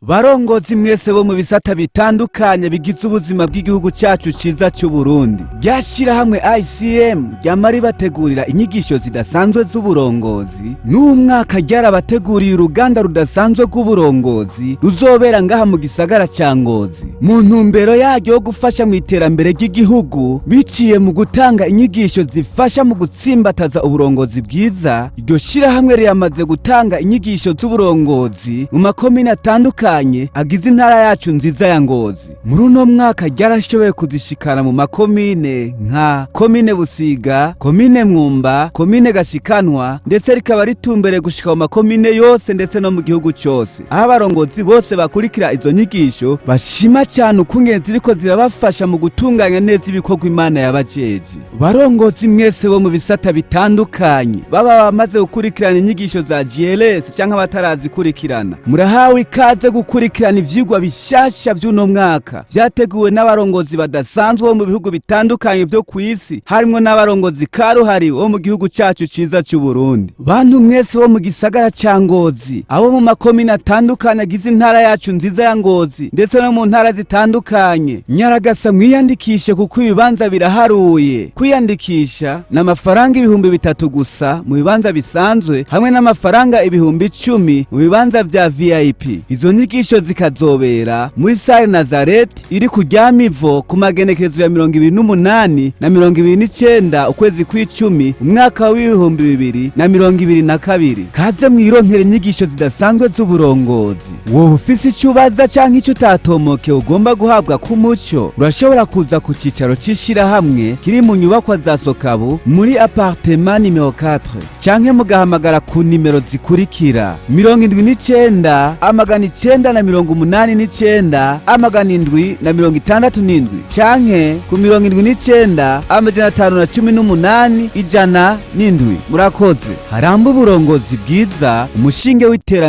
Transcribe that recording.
Barongozi mwese bo mu bisata bitandukanye bigize ubuzima bw'igihugu cyacu ciza cy'u Burundi. Ryashirahamwe ICM ryamari bategurira inyigisho zidasanzwe z'uburongozi. N'umwaka ryarabateguriye uruganda rudasanzwe rw'uburongozi ruzobera ngaha mu gisagara ca Ngozi. Mu ntumbero yaryo yo gufasha mu iterambere ry'igihugu biciye mu gutanga inyigisho zifasha mu gutsimbataza uburongozi bwiza, iryo shirahamwe riramaze gutanga inyigisho z'uburongozi mu makomine atandukanye agize intara yacu nziza ya Ngozi. Muri uno mwaka ryarashoboye kuzishikana mu makomine nka komine Busiga, komine Mwumba, komine Gashikanwa, ndetse rikaba ritumbere gushika mu makomine yose ndetse no mu gihugu cyose. Aho abarongozi bose bakurikira izo nyigisho bashima cyane ukungene ziriko zirabafasha mu gutunganya neza ibikorwa Imana yabajeje. Barongozi mwese bo mu bisata bitandukanye baba bamaze gukurikirana inyigisho za GLS canke batarazikurikirana, murahawe ikaze gukurikirana ivyigwa bishasha by'uno mwaka vyateguwe n'abarongozi badasanzwe bo mu bihugu bitandukanye byo kw'isi, harimwo n'abarongozi karuhariwe bo mu gihugu cacu ciza cy'u Burundi. Bantu mwese bo mu gisagara ca Ngozi, abo mu makomine atandukanye agize intara yacu nziza ya Ngozi ndetse no mu ntara zitandukanye, nyaragasa mwiyandikishe kuko ibibanza biraharuye. Kwiyandikisha n'amafaranga 3,000 gusa mu bibanza bisanzwe, hamwe n'amafaranga 10,000 mu bibanza vya VIP. Izo nyigisho zikazobera muri Salle Nazareth iri ku Ryamivo ku magenekerezo ya 28 na 29 ukwezi kw'icumi umwaka wa 2022. Kaze mwironkere inyigisho zidasanzwe z'uburongozi. Wowe ufise icyo ubaza canke icyo utatomoke ugomba guhabwa ku muco, urashobora kuza ku cicaro c'ishirahamwe kiri mu nyubakwa za Sokabu muri appartement numero 4 canke mugahamagara ku nimero zikurikira: 79 989 767 canke ku 79 518 107. Murakoze. Haramba uburongozi bwiza, umushinge w'iterambere.